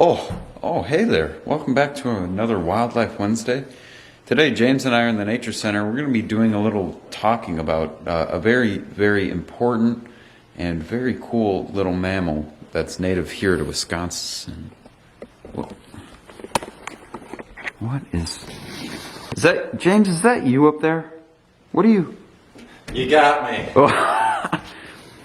Oh, hey there. Welcome back to another Wildlife Wednesday. Today, James and I are in the Nature Center. We're going to be doing a little talking about a very, very important and very cool little mammal that's native here to Wisconsin. What is that, James? Is that you up there? What are you? You got me.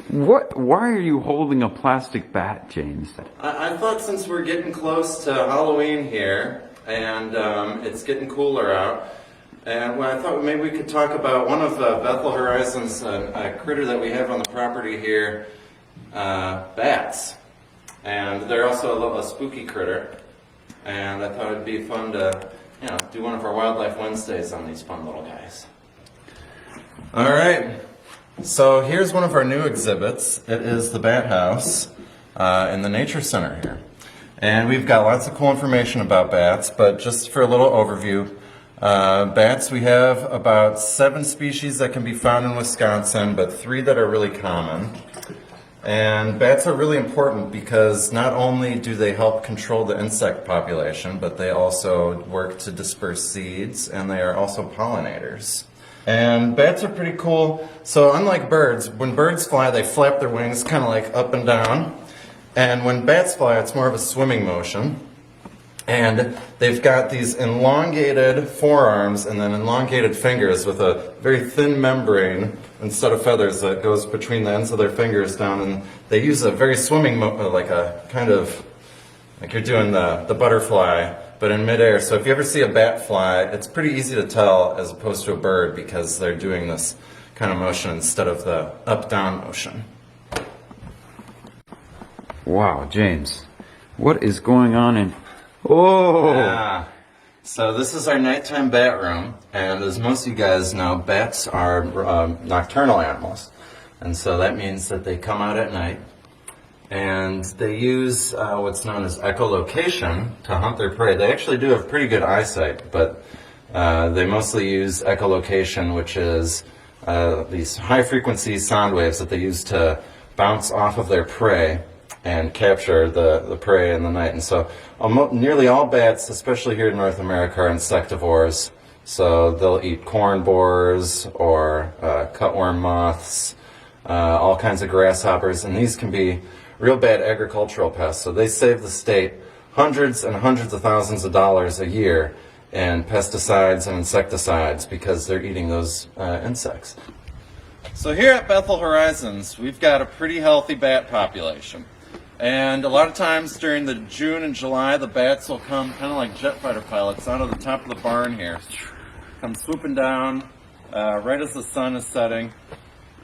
What? Why are you holding a plastic bat, James? I thought since we're getting close to Halloween here, and it's getting cooler out, and I thought maybe we could talk about one of Bethel Horizon's a critter that we have on the property here, bats. And they're also a spooky critter, and I thought it'd be fun to, do one of our Wildlife Wednesdays on these fun little guys. All right. So here's one of our new exhibits. It is the Bat House in the Nature Center here. And we've got lots of cool information about bats, but just for a little overview, bats, we have about 7 species that can be found in Wisconsin, but 3 that are really common. And bats are really important because not only do they help control the insect population, but they also work to disperse seeds, and they are also pollinators. And bats are pretty cool. So unlike birds, when birds fly, they flap their wings kind of like up and down. And when bats fly, it's more of a swimming motion. And they've got these elongated forearms and then elongated fingers with a very thin membrane instead of feathers that goes between the ends of their fingers down. And they use a very swimming, like you're doing the butterfly, but in midair. So if you ever see a bat fly, it's pretty easy to tell as opposed to a bird because they're doing this kind of motion instead of the up-down motion. Wow, James, what is going on in... Oh! Yeah. So this is our nighttime bat room, and as most of you guys know, bats are nocturnal animals. And so that means that they come out at night, and they use what's known as echolocation to hunt their prey. They actually do have pretty good eyesight, but they mostly use echolocation, which is these high-frequency sound waves that they use to bounce off of their prey and capture the prey in the night. And so nearly all bats, especially here in North America, are insectivores. So they'll eat corn borers or cutworm moths, all kinds of grasshoppers, and these can be real bad agricultural pests. So they save the state hundreds and hundreds of thousands of dollars a year in pesticides and insecticides because they're eating those insects. So here at Bethel Horizons, we've got a pretty healthy bat population. And a lot of times during the June and July, the bats will come kind of like jet fighter pilots out of the top of the barn here. Come swooping down right as the sun is setting.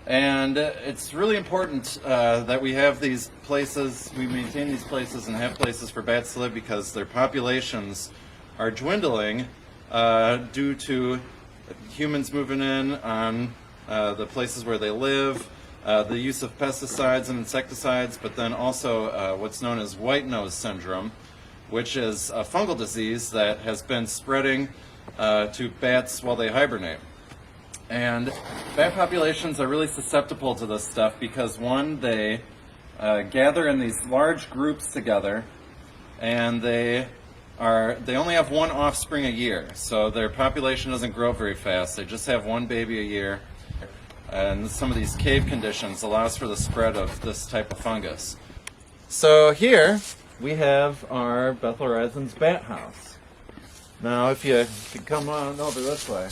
And it's really important that we have these places, we maintain these places and have places for bats to live because their populations are dwindling due to humans moving in on the places where they live, the use of pesticides and insecticides, but then also what's known as white nose syndrome, which is a fungal disease that has been spreading to bats while they hibernate. And bat populations are really susceptible to this stuff because, one, they gather in these large groups together, and they only have one offspring a year, so their population doesn't grow very fast. They just have one baby a year, and some of these cave conditions allows for the spread of this type of fungus. So here we have our Bethel Horizons Bat House. Now, if you could come on over this way.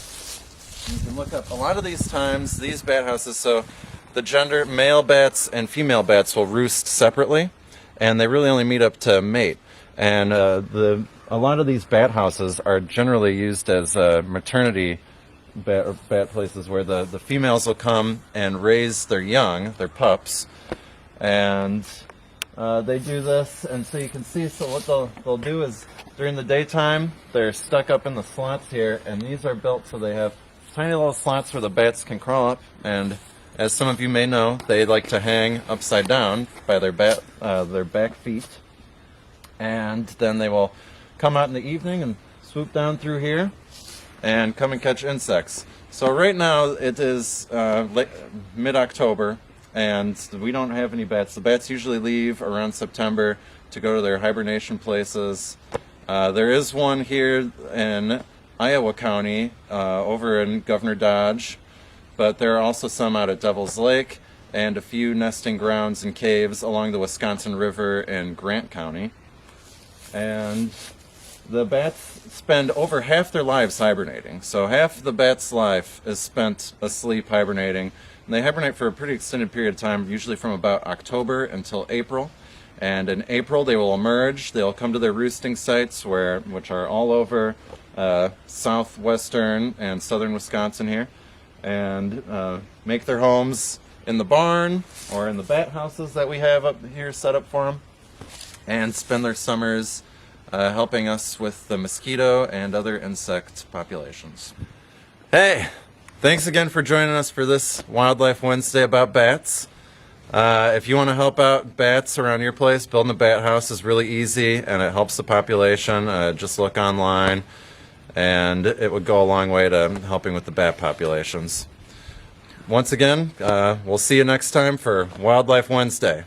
You can look up a lot of these times, these bat houses, so the gender, male bats and female bats will roost separately, and they really only meet up to mate. And a lot of these bat houses are generally used as maternity bat places where the females will come and raise their young, their pups, and they do this, and so you can see, so what they'll do is during the daytime, they're stuck up in the slots here, and these are built so they have tiny little slots where the bats can crawl up, and as some of you may know, they like to hang upside down by their back feet, and then they will come out in the evening and swoop down through here and come and catch insects. So right now it is mid-October, and we don't have any bats. The bats usually leave around September to go to their hibernation places. There is one here in Iowa County, over in Governor Dodge, but there are also some out at Devil's Lake and a few nesting grounds and caves along the Wisconsin River in Grant County. And the bats spend over half their lives hibernating. So half the bat's life is spent asleep hibernating. And they hibernate for a pretty extended period of time, usually from about October until April. And in April they will emerge. They'll come to their roosting sites, which are all over southwestern and southern Wisconsin here, and make their homes in the barn or in the bat houses that we have up here set up for them, and spend their summers helping us with the mosquito and other insect populations. Hey, thanks again for joining us for this Wildlife Wednesday about bats. If you want to help out bats around your place, building a bat house is really easy and it helps the population. Just look online, and it would go a long way to helping with the bat populations. Once again, we'll see you next time for Wildlife Wednesday.